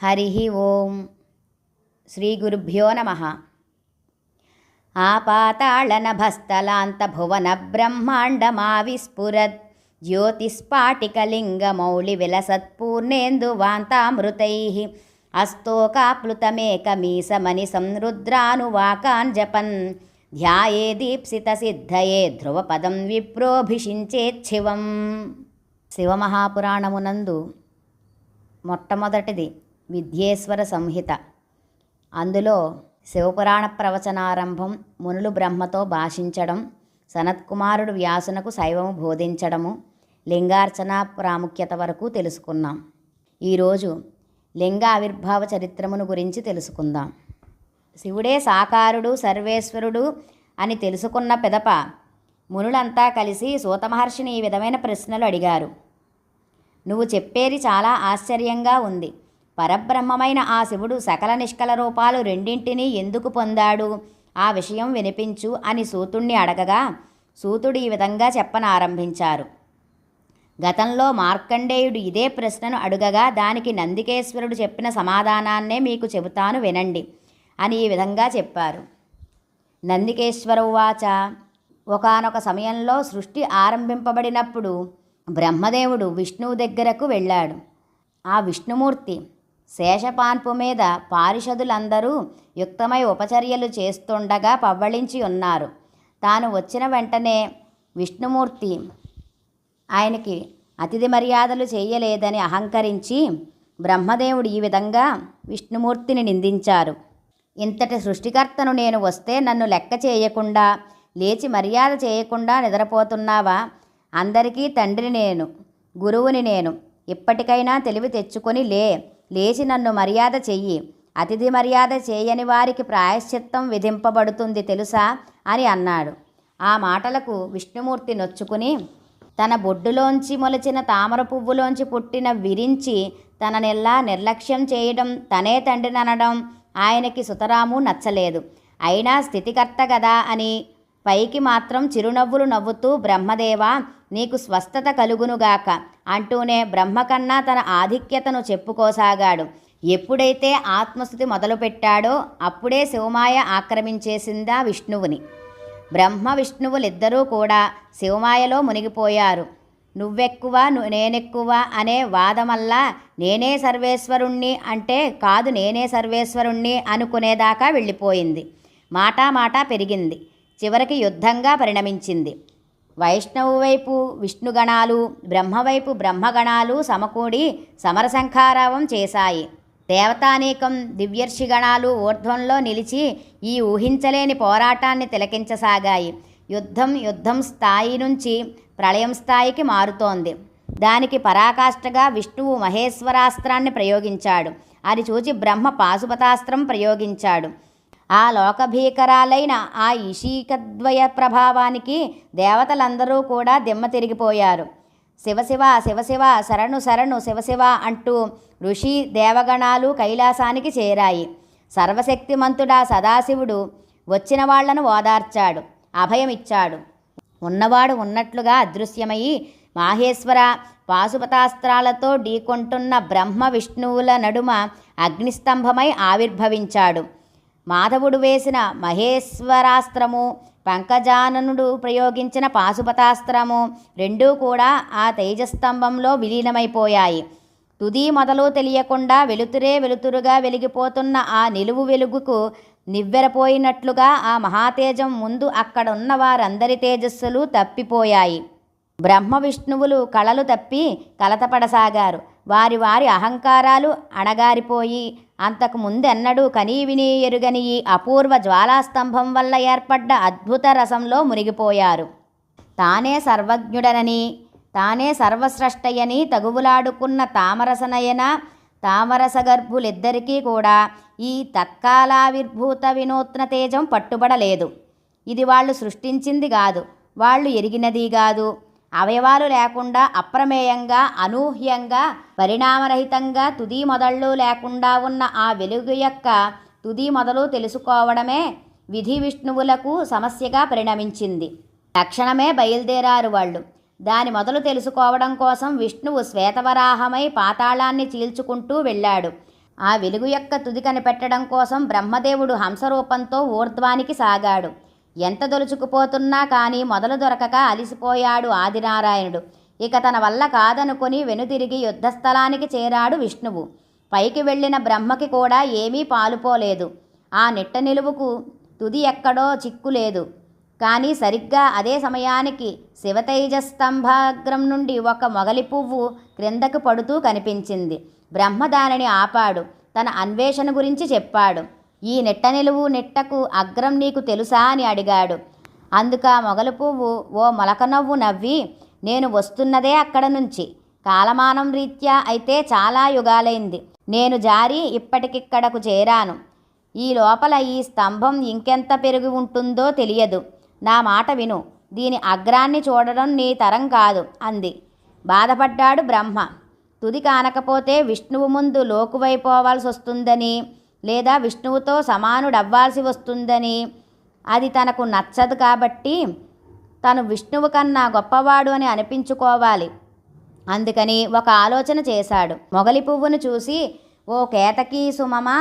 హరి ఓం. శ్రీ గురుభ్యో నమః. ఆపాతాళనభస్థలాంతభువన బ్రహ్మాండమావిస్ఫురద్ జ్యోతిస్ఫాటికలింగమౌళివిలసత్పూర్ణేందువాంతామృతైః అస్తోకాప్లుతమేకమీశమనిశం రుద్రానువాకాన్ జపన్ ధ్యాయేదీప్సితసిద్ధయే ధ్రువపదం విప్రోభిషించేచ్ఛివం. శివమహాపురాణమునందు మొట్టమొదటిది విద్యేశ్వర సంహిత. అందులో శివపురాణ ప్రవచనారంభం, మునులు బ్రహ్మతో భాషించడం, సనత్కుమారుడు వ్యాసునకు శైవము బోధించడము, లింగార్చన ప్రాముఖ్యత వరకు తెలుసుకున్నాం. ఈరోజు లింగ ఆవిర్భావ చరిత్రమును గురించి తెలుసుకుందాం. శివుడే సాకారుడు, సర్వేశ్వరుడు అని తెలుసుకున్న పిదప మునులంతా కలిసి సూత మహర్షిని ఈ విధమైన ప్రశ్నలు అడిగారు. నువ్వు చెప్పేది చాలా ఆశ్చర్యంగా ఉంది. పరబ్రహ్మమైన ఆ శివుడు సకల నిష్కల రూపాలు రెండింటినీ ఎందుకు పొందాడు? ఆ విషయం వినిపించు అని సూతుణ్ణి అడగగా సూతుడు ఈ విధంగా చెప్పనారంభించారు. గతంలో మార్కండేయుడు ఇదే ప్రశ్నను అడుగగా దానికి నందికేశ్వరుడు చెప్పిన సమాధానాన్నే మీకు చెబుతాను వినండి అని ఈ విధంగా చెప్పారు. నందికేశ్వర ఉవాచ. ఒకానొక సమయంలో సృష్టి ఆరంభింపబడినప్పుడు బ్రహ్మదేవుడు విష్ణువు దగ్గరకు వెళ్ళాడు. ఆ విష్ణుమూర్తి శేషపాన్పు మీద పారిషదులందరూ యుక్తమై ఉపచర్యలు చేస్తుండగా పవ్వళించి ఉన్నారు. తాను వచ్చిన వెంటనే విష్ణుమూర్తి ఆయనకి అతిథి మర్యాదలు చేయలేదని అహంకరించి బ్రహ్మదేవుడు ఈ విధంగా విష్ణుమూర్తిని నిందించారు. ఇంతటి సృష్టికర్తను నేను వస్తే నన్ను లెక్క చేయకుండా, లేచి మర్యాద చేయకుండా నిద్రపోతున్నావా? అందరికీ తండ్రి నేను, గురువుని నేను. ఇప్పటికైనా తెలివి తెచ్చుకొని లేచి నన్ను మర్యాద చెయ్యి. అతిథి మర్యాద చేయని వారికి ప్రాయశ్చిత్తం విధింపబడుతుంది తెలుసా అని అన్నాడు. ఆ మాటలకు విష్ణుమూర్తి నొచ్చుకుని తన బొడ్డులోంచి మొలిచిన తామర పువ్వులోంచి పుట్టిన విరించి తననెల్లా నిర్లక్ష్యం చేయడం, తనే తండ్రిననడం ఆయనకి సుతరాము నచ్చలేదు. అయినా స్థితికర్త గదా అని పైకి మాత్రం చిరునవ్వులు నవ్వుతూ బ్రహ్మదేవా నీకు స్వస్థత కలుగునుగాక అంటూనే బ్రహ్మకన్నా తన ఆధిక్యతను చెప్పుకోసాగాడు. ఎప్పుడైతే ఆత్మస్థుతి మొదలుపెట్టాడో అప్పుడే శివమాయ ఆక్రమించేసిందా విష్ణువుని. బ్రహ్మ విష్ణువులిద్దరూ కూడా శివమాయలో మునిగిపోయారు. నువ్వెక్కువ నేనెక్కువ అనే వాదమల్లా నేనే సర్వేశ్వరుణ్ణి అంటే కాదు నేనే సర్వేశ్వరుణ్ణి అనుకునేదాకా వెళ్ళిపోయింది. మాటా పెరిగింది. చివరికి యుద్ధంగా పరిణమించింది. వైష్ణవు వైపు విష్ణుగణాలు, బ్రహ్మవైపు బ్రహ్మగణాలు సమకూడి సమరశంఖారావం చేశాయి. దేవతానీకం, దివ్యర్షిగణాలు ఊర్ధ్వంలో నిలిచి ఈ ఊహించలేని పోరాటాన్ని తిలకించసాగాయి. యుద్ధం స్థాయి నుంచి ప్రళయం స్థాయికి మారుతోంది. దానికి పరాకాష్ఠగా విష్ణువు మహేశ్వరాస్త్రాన్ని ప్రయోగించాడు. అది చూచి బ్రహ్మ పాశుపతాస్త్రం ప్రయోగించాడు. ఆ లోకభీకరాలైన ఆ ఇషీకద్వయ ప్రభావానికి దేవతలందరూ కూడా దిమ్మ తిరిగిపోయారు. శివశివ శివశివ శరణు శరణు శివశివ అంటూ ఋషి దేవగణాలు కైలాసానికి చేరాయి. సర్వశక్తిమంతుడా సదాశివుడు వచ్చిన వాళ్లను ఓదార్చాడు, అభయమిచ్చాడు. ఉన్నవాడు ఉన్నట్లుగా అదృశ్యమయ్యి మాహేశ్వర పాశుపతాస్త్రాలతో ఢీకొంటున్న బ్రహ్మ విష్ణువుల నడుమ అగ్నిస్తంభమై ఆవిర్భవించాడు. మాధవుడు వేసిన మహేశ్వరాస్త్రము, పంకజాననుడు ప్రయోగించిన పాశుపతాస్త్రము రెండూ కూడా ఆ తేజస్తంభంలో విలీనమైపోయాయి. తుది మొదలు తెలియకుండా వెలుతురుగా వెలిగిపోతున్న ఆ నిలువు వెలుగుకు నివ్వెరపోయినట్లుగా ఆ మహాతేజం ముందు అక్కడున్న వారందరి తేజస్సులు తప్పిపోయాయి. బ్రహ్మ విష్ణువులు కళలు తప్పి కలతపడసాగారు. వారి అహంకారాలు అణగారిపోయి అంతకు ముందెన్నడూ కనీవిని ఎరుగని ఈ అపూర్వ జ్వాలాస్తంభం వల్ల ఏర్పడ్డ అద్భుత రసంలో మునిగిపోయారు. తానే సర్వజ్ఞుడనని, తానే సర్వస్రష్టయని తగువులాడుకున్న తామరసనయన తామరసగర్భులిద్దరికీ కూడా ఈ తత్కాలావిర్భూత వినూత్న తేజం పట్టుబడలేదు. ఇది వాళ్ళు సృష్టించింది కాదు, వాళ్ళు ఎరిగినది కాదు. అవయవాలు లేకుండా అప్రమేయంగా, అనూహ్యంగా, పరిణామరహితంగా తుది మొదళ్ళు లేకుండా ఉన్న ఆ వెలుగు యొక్క తుది మొదలు తెలుసుకోవడమే విధి విష్ణువులకు సమస్యగా పరిణమించింది. తక్షణమే బయలుదేరారు వాళ్ళు. దాని మొదలు తెలుసుకోవడం కోసం విష్ణువు శ్వేతవరాహమై పాతాళాన్ని చీల్చుకుంటూ వెళ్ళాడు. ఆ వెలుగు యొక్క తుది కనిపెట్టడం కోసం బ్రహ్మదేవుడు హంసరూపంతో ఊర్ధ్వానికి సాగాడు. ఎంత దొలుచుకుపోతున్నా కానీ మొదలు దొరకక అలిసిపోయాడు ఆదినారాయణుడు. ఇక తన వల్ల కాదనుకొని వెనుతిరిగి యుద్ధస్థలానికి చేరాడు విష్ణువు. పైకి వెళ్ళిన బ్రహ్మకి కూడా ఏమీ పాలుపోలేదు. ఆ నిట్ట నిలువుకు తుది ఎక్కడో చిక్కులేదు. కానీ సరిగ్గా అదే సమయానికి శివతైజస్తంభాగ్రం నుండి ఒక మొగలి పువ్వు క్రిందకు పడుతూ కనిపించింది. బ్రహ్మ దానిని ఆపాడు. తన అన్వేషణ గురించి చెప్పాడు. ఈ నిట్ట నిలువు నిట్టకు అగ్రం నీకు తెలుసా అని అడిగాడు. అందుక మొగలి పువ్వు ఓ మొలక నవ్వు నవ్వి, నేను వస్తున్నదే అక్కడ నుంచి. కాలమానం రీత్యా అయితే చాలా యుగాలైంది. నేను జారి ఇప్పటికిక్కడకు చేరాను. ఈ లోపల ఈ స్తంభం ఇంకెంత పెరిగి ఉంటుందో తెలియదు. నా మాట విను. దీని అగ్రాన్ని చూడడం నీ తరం కాదు అంది. బాధపడ్డాడు బ్రహ్మ. తుది కానకపోతే విష్ణువు ముందు లోకువైపోవాల్సి వస్తుందని, లేదా విష్ణువుతో సమానుడవ్వాల్సి వస్తుందని అది తనకు నచ్చదు. కాబట్టి తను విష్ణువు కన్నా గొప్పవాడు అని అనిపించుకోవాలి. అందుకని ఒక ఆలోచన చేశాడు. మొగలి పువ్వును చూసి, ఓ కేతకీ సుమమా,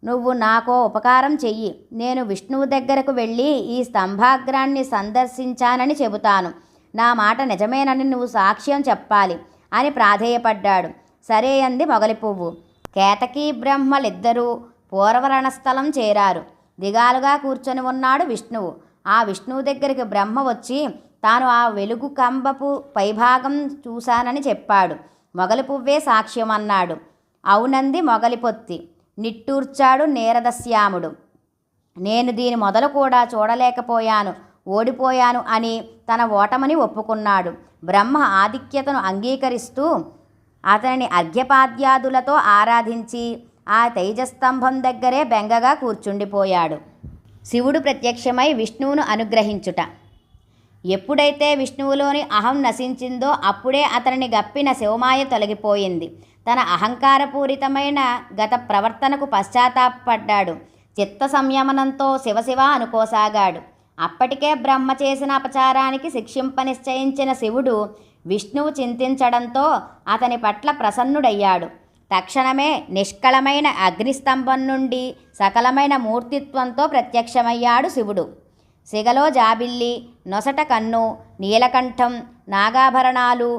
నువ్వు నాకో ఉపకారం చెయ్యి. నేను విష్ణువు దగ్గరకు వెళ్ళి ఈ స్తంభాగ్రాన్ని సందర్శించానని చెబుతాను. నా మాట నిజమేనని నువ్వు సాక్ష్యం చెప్పాలి అని ప్రాధేయపడ్డాడు. సరే అంది మొగలి పువ్వు. కేతకీ బ్రహ్మలిద్దరూ పూర్వరణస్థలం చేరారు. దిగాలుగా కూర్చొని ఉన్నాడు విష్ణువు. ఆ విష్ణువు దగ్గరికి బ్రహ్మ వచ్చి తాను ఆ వెలుగు కంబపు పైభాగం చూశానని చెప్పాడు. మొగలి పువ్వే సాక్ష్యం అన్నాడు. అవునంది మొగలి పొత్తి. నిట్టూర్చాడు నీరదశ్యాముడు. నేను దీని మొదలు కూడా చూడలేకపోయాను, ఓడిపోయాను అని తన ఓటమని ఒప్పుకున్నాడు. బ్రహ్మ ఆధిక్యతను అంగీకరిస్తూ అతనిని అర్ఘ్యపాద్యాదులతో ఆరాధించి ఆ తైజస్తంభం దగ్గరే బెంగగా కూర్చుండిపోయాడు. శివుడు ప్రత్యక్షమై విష్ణువును అనుగ్రహించుట. ఎప్పుడైతే విష్ణువులోని అహం నశించిందో అప్పుడే అతనిని గప్పిన శివమాయ తొలగిపోయింది. తన అహంకారపూరితమైన గత ప్రవర్తనకు పశ్చాత్తాపడ్డాడు. చిత్త సంయమనంతో శివశివ అనుకోసాగాడు. అప్పటికే బ్రహ్మ చేసిన అపచారానికి శిక్షింప నిశ్చయించిన శివుడు విష్ణువు చింతించడంతో అతని పట్ల ప్రసన్నుడయ్యాడు. తక్షణమే నిష్కళమైన అగ్నిస్తంభం నుండి సకలమైన మూర్తిత్వంతో ప్రత్యక్షమయ్యాడు శివుడు. సిగలో జాబిల్లి, నొసట కన్ను, నీలకంఠం, నాగాభరణాలు,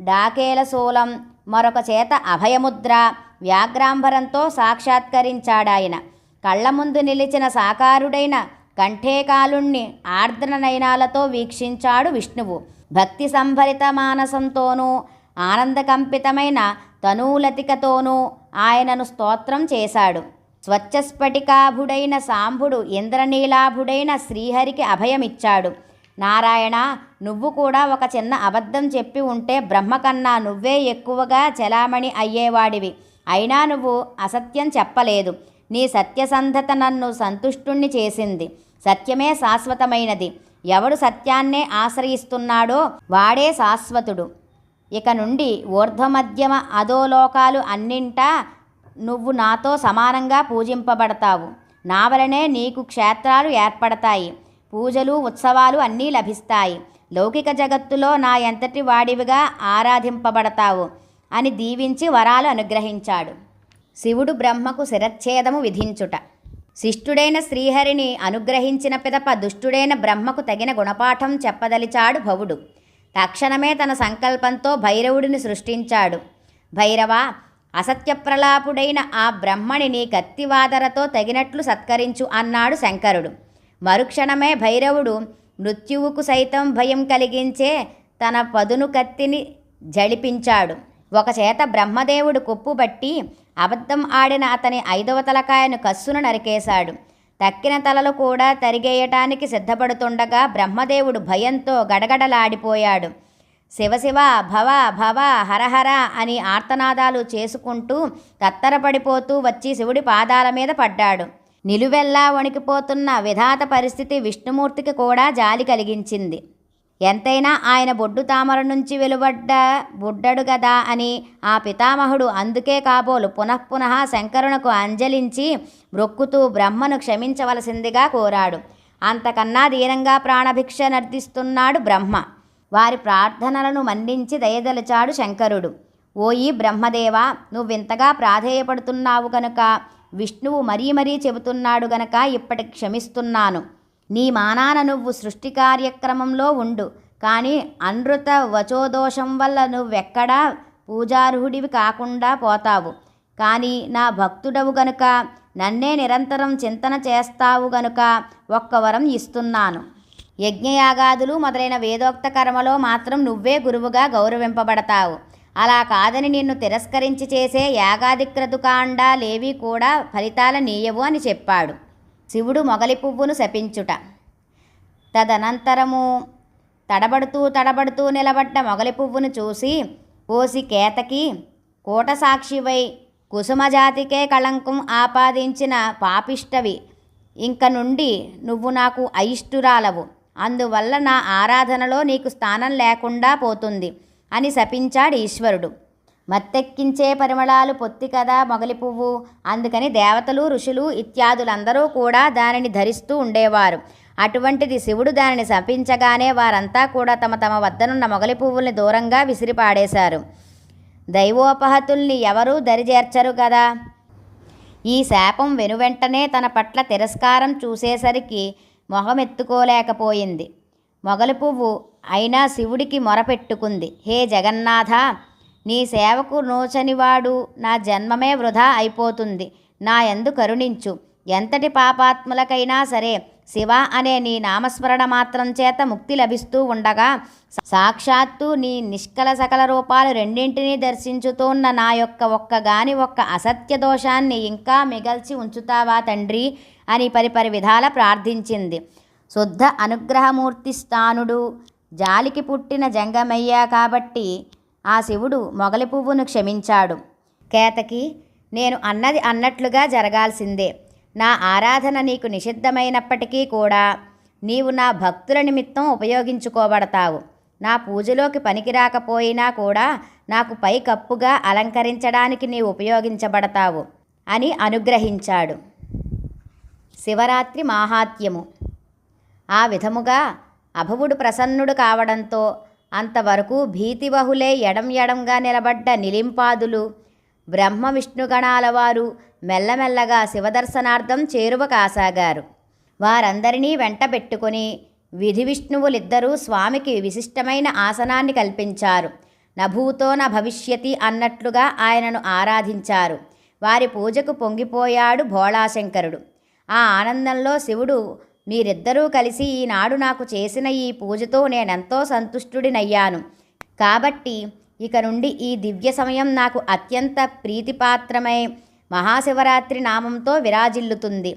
డాకేల శూలం, మరొక చేత అభయముద్ర, వ్యాఘ్రాంబరంతో సాక్షాత్కరించాడాయన. కళ్ల ముందు నిలిచిన సాకారుడైన కంఠేకాలుణ్ణి ఆర్ద్ర నయనాలతో వీక్షించాడు విష్ణువు. భక్తి సంభరిత మానసంతోనూ ఆనందకంపితమైన తనూలతికతోనూ ఆయనను స్తోత్రం చేశాడు. స్వచ్ఛస్ఫటికాభుడైన సాంబుడు ఇంద్రనీలాభుడైన శ్రీహరికి అభయమిచ్చాడు. నారాయణ, నువ్వు కూడా ఒక చిన్న అబద్ధం చెప్పి ఉంటే బ్రహ్మకన్నా నువ్వే ఎక్కువగా చలామణి అయ్యేవాడివి. అయినా నువ్వు అసత్యం చెప్పలేదు. నీ సత్యసంధత నన్ను సంతుష్టుణ్ణి చేసింది. సత్యమే శాశ్వతమైనది. ఎవడు సత్యాన్నే ఆశ్రయిస్తున్నాడో వాడే శాశ్వతుడు. ఇక నుండి ఊర్ధ్వమధ్యమ అధోలోకాలు అన్నింటా నువ్వు నాతో సమానంగా పూజింపబడతావు. నా వలనే నీకు క్షేత్రాలు ఏర్పడతాయి. పూజలు, ఉత్సవాలు అన్నీ లభిస్తాయి. లౌకిక జగత్తులో నా ఎంతటి వాడివిగా ఆరాధింపబడతావు అని దీవించి వరాలు అనుగ్రహించాడు. శివుడు బ్రహ్మకు శిరచ్ఛేదము విధించుట. శిష్టుడైన శ్రీహరిని అనుగ్రహించిన పిదప దుష్టుడైన బ్రహ్మకు తగిన గుణపాఠం చెప్పదలిచాడు భవుడు. తక్షణమే తన సంకల్పంతో భైరవుడిని సృష్టించాడు. భైరవ, అసత్యప్రలాపుడైన ఆ బ్రహ్మని నీ కత్తివాదరతో తగినట్లు సత్కరించు అన్నాడు శంకరుడు. మరుక్షణమే భైరవుడు మృత్యువుకు సైతం భయం కలిగించే తన పదును కత్తిని జళిపించాడు. ఒక చేత బ్రహ్మదేవుడు కొప్పుబట్టి అబద్ధం ఆడిన అతని 5వ తలకాయను కస్సును నరికేశాడు. తక్కిన తలలు కూడా తరిగేయటానికి సిద్ధపడుతుండగా బ్రహ్మదేవుడు భయంతో గడగడలాడిపోయాడు. శివశివ, భవ భవ, హరహర అని ఆర్తనాదాలు చేసుకుంటూ తత్తరపడిపోతూ వచ్చి శివుడి పాదాల మీద పడ్డాడు. నిలువెల్లా వణికిపోతున్న విధాత పరిస్థితి విష్ణుమూర్తికి కూడా జాలి కలిగించింది. ఎంతైనా ఆయన బొడ్డు తామర నుంచి వెలువడ్డ బుడ్డడు గదా అని ఆ పితామహుడు అందుకే కాబోలు పునఃపునః శంకరునకు అంజలించి మ్రొక్కుతూ బ్రహ్మను క్షమించవలసిందిగా కోరాడు. అంతకన్నా దీనంగా ప్రాణభిక్ష నర్దిస్తున్నాడు బ్రహ్మ. వారి ప్రార్థనలను మన్నించి దయదలిచాడు శంకరుడు. ఓయి బ్రహ్మదేవా, నువ్వింతగా ప్రాధేయపడుతున్నావు గనుక, విష్ణువు మరీ మరీ చెబుతున్నాడు గనక ఇప్పటి క్షమిస్తున్నాను. నీ మానాన నువ్వు సృష్టి కార్యక్రమంలో ఉండు, కానీ అనృత వచోదోషం వల్ల నువ్వెక్కడా పూజార్హుడివి కాకుండా పోతావు. కానీ నా భక్తుడవు గనుక, నన్నే నిరంతరం చింతన చేస్తావు గనుక ఒక్క వరం ఇస్తున్నాను. యజ్ఞయాగాదులు మొదలైన వేదోక్త కర్మలో మాత్రం నువ్వే గురువుగా గౌరవింపబడతావు. అలా కాదని నిన్ను తిరస్కరించి చేసే యాగాదిక్రతుకాండాలేవి కూడా ఫలితాలనీయవు అని చెప్పాడు. శివుడు మొగలి పువ్వును శపించుట. తదనంతరము తడబడుతూ నిలబడ్డ మొగలి పువ్వును చూసి, ఓసి కేతకి, కూటసాక్షివై కుసుమజాతికే కళంకం ఆపాదించిన పాపిష్టవి, ఇంక నుండి నువ్వు నాకు అయిష్టురాలవు. అందువల్ల నా ఆరాధనలో నీకు స్థానం లేకుండా పోతుంది అని శపించాడు ఈశ్వరుడు. మత్తెక్కించే పరిమళాలు పొత్తి కదా మొగలి పువ్వు, అందుకని దేవతలు, ఋషులు ఇత్యాదులందరూ కూడా దానిని ధరిస్తూ ఉండేవారు. అటువంటిది శివుడు దానిని శపించగానే వారంతా కూడా తమ తమ వద్దనున్న మొగలి పువ్వుల్ని దూరంగా విసిరిపాడేశారు. దైవోపహతుల్ని ఎవరూ దరిచేర్చరు కదా. ఈ శాపం వెనువెంటనే తన పట్ల తిరస్కారం చూసేసరికి మొహమెత్తుకోలేకపోయింది. మొగలి పువ్వు అయినా శివుడికి మొరపెట్టుకుంది. హే జగన్నాథ, నీ సేవకు నోచనివాడు నా జన్మమే వృధా అయిపోతుంది. నా యందు కరుణించు. ఎంతటి పాపాత్ములకైనా సరే శివ అనే నీ నామస్మరణ మాత్రం చేత ముక్తి లభిస్తూ ఉండగా, సాక్షాత్తు నీ నిష్కల సకల రూపాలు రెండింటినీ దర్శించుతోన్న నా యొక్క ఒక్క అసత్య దోషాన్ని ఇంకా మిగల్చి ఉంచుతావా తండ్రి అని పరిపరి విధాల ప్రార్థించింది. శుద్ధ అనుగ్రహమూర్తి స్థానుడు, జాలికి పుట్టిన జంగమయ్య కాబట్టి ఆ శివుడు మొగలి పువ్వును క్షమించాడు. కేతకి, నేను అన్నది అన్నట్లుగా జరగాల్సిందే. నా ఆరాధన నీకు నిషిద్ధమైనప్పటికీ కూడా నీవు నా భక్తుల నిమిత్తం ఉపయోగించుకోబడతావు. నా పూజలోకి పనికిరాకపోయినా కూడా నాకు పై కప్పుగా అలంకరించడానికి నీవు ఉపయోగించబడతావు అని అనుగ్రహించాడు. శివరాత్రి మాహాత్మ్యము. ఆ విధముగా అభవుడు ప్రసన్నుడు కావడంతో అంతవరకు భీతివహులే ఎడంగా నిలబడ్డ నిలింపాదులు, బ్రహ్మ విష్ణుగణాల వారు మెల్లమెల్లగా శివదర్శనార్థం చేరువ కాసాగారు. వారందరినీ వెంటబెట్టుకుని విధి విష్ణువులిద్దరూ స్వామికి విశిష్టమైన ఆసనాన్ని కల్పించారు. నభూతో న భవిష్యతి అన్నట్లుగా ఆయనను ఆరాధించారు. వారి పూజకు పొంగిపోయాడు భోళాశంకరుడు. ఆ ఆనందంలో శివుడు, మీరిద్దరూ కలిసి ఈనాడు నాకు చేసిన ఈ పూజతో నేనెంతో సంతుష్టుడినయ్యాను. కాబట్టి ఇక నుండి ఈ దివ్య సమయం నాకు అత్యంత ప్రీతిపాత్రమై మహాశివరాత్రి నామంతో విరాజిల్లుతుంది.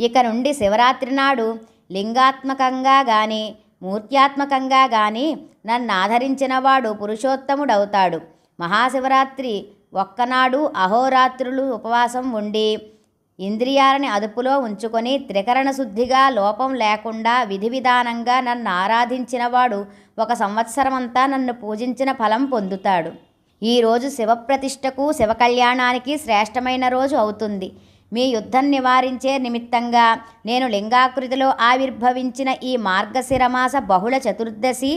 ఇక నుండి శివరాత్రి నాడు లింగాత్మకంగా గాని మూర్త్యాత్మకంగా గాని నన్ను ఆధరించినవాడు పురుషోత్తముడవుతాడు. మహాశివరాత్రి ఒక్కనాడు అహోరాత్రులు ఉపవాసం ఉండి ఇంద్రియాలని అదుపులో ఉంచుకొని త్రికరణ శుద్ధిగా లోపం లేకుండా విధి విధానంగా నన్ను ఆరాధించినవాడు 1 సంవత్సరమంతా నన్ను పూజించిన ఫలం పొందుతాడు. ఈరోజు శివప్రతిష్టకు శివకళ్యాణానికి శ్రేష్టమైన రోజు అవుతుంది. మీ యుద్ధం నివారించే నిమిత్తంగా నేను లింగాకృతిలో ఆవిర్భవించిన ఈ మార్గశిరమాస బహుళ చతుర్దశి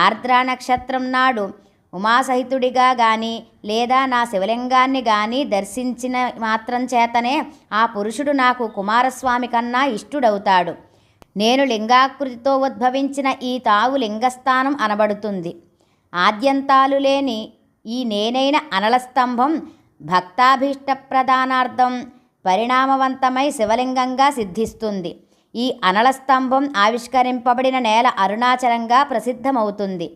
ఆర్ద్రా నక్షత్రం నాడు ఉమాసహితుడిగా గాని లేదా నా శివలింగాన్ని గాని దర్శించిన మాత్రం చేతనే ఆ పురుషుడు నాకు కుమారస్వామి కన్నా ఇష్టుడవుతాడు. నేను లింగాకృతితో ఉద్భవించిన ఈ తావు లింగస్థానం అనబడుతుంది. ఆద్యంతాలు లేని ఈ నేనైన అనలస్తంభం భక్తాభీష్టప్రదానార్థం పరిణామవంతమై శివలింగంగా సిద్ధిస్తుంది. ఈ అనలస్తంభం ఆవిష్కరింపబడిన నేల అరుణాచలంగా ప్రసిద్ధమవుతుంది.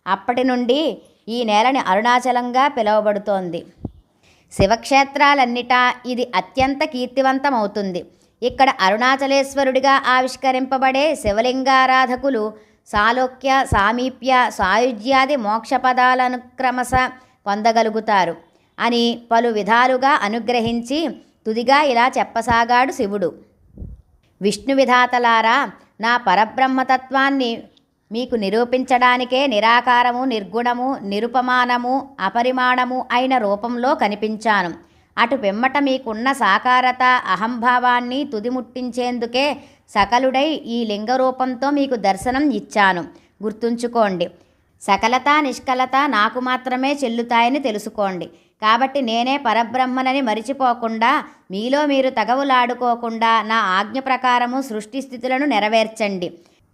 అప్పటి నుండి ఈ నేలని అరుణాచలంగా పిలువబడుతోంది. శివక్షేత్రాలన్నిటా ఇది అత్యంత కీర్తివంతమవుతుంది. ఇక్కడ అరుణాచలేశ్వరుడిగా ఆవిష్కరింపబడే శివలింగారాధకులు సాలోక్య, సామీప్య, సాయుజ్యాది మోక్షపదాలను క్రమశ పొందగలుగుతారు అని పలు విధాలుగా అనుగ్రహించి తుదిగా ఇలా చెప్పసాగాడు శివుడు. విష్ణు విధాతలారా, నా పరబ్రహ్మతత్వాన్ని మీకు నిరూపించడానికే నిరాకారము, నిర్గుణము, నిరుపమానము, అపరిమాణము అయిన రూపంలో కనిపించాను. అటు పిమ్మట మీకున్న సాకారత, అహంభావాన్ని తుదిముట్టించేందుకే సకలుడై ఈ లింగరూపంతో మీకు దర్శనం ఇచ్చాను. గుర్తుంచుకోండి. సకలత నిష్కలత నాకు మాత్రమే చెల్లుతాయని తెలుసుకోండి. కాబట్టి నేనే పరబ్రహ్మనని మరిచిపోకుండా మీలో మీరు తగవులాడుకోకుండా నా ఆజ్ఞ ప్రకారము సృష్టి స్థితులను నెరవేర్చండి.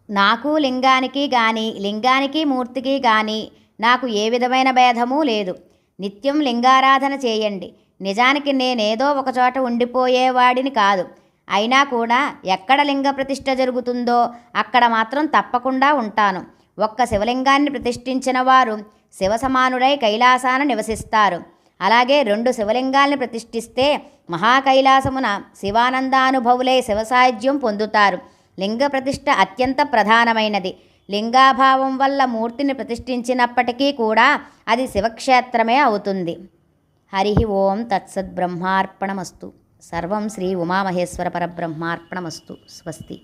నాకు లింగానికి గాని లింగానికి మూర్తికి గాని నాకు ఏ విధమైన భేదమూ లేదు. నిత్యం లింగారాధన చేయండి. నిజానికి నేనేదో ఒకచోట ఉండిపోయేవాడిని కాదు. అయినా కూడా ఎక్కడ లింగ ప్రతిష్ఠ జరుగుతుందో అక్కడ మాత్రం తప్పకుండా ఉంటాను. ఒక్క శివలింగాన్ని ప్రతిష్ఠించిన వారు శివసమానుడై కైలాసాన నివసిస్తారు. అలాగే 2 శివలింగాల్ని ప్రతిష్ఠిస్తే మహాకైలాసమున శివానందానుభవులై శివసాయుధ్యం పొందుతారు. లింగ ప్రతిష్ఠ అత్యంత ప్రధానమైనది. లింగాభావం వల్ల మూర్తిని ప్రతిష్ఠించినప్పటికీ కూడా అది శివక్షేత్రమే అవుతుంది. హరి ఓం తత్సత్ బ్రహ్మార్పణమస్తు. సర్వం శ్రీ ఉమామహేశ్వర పరబ్రహ్మార్పణమస్తు. స్వస్తి.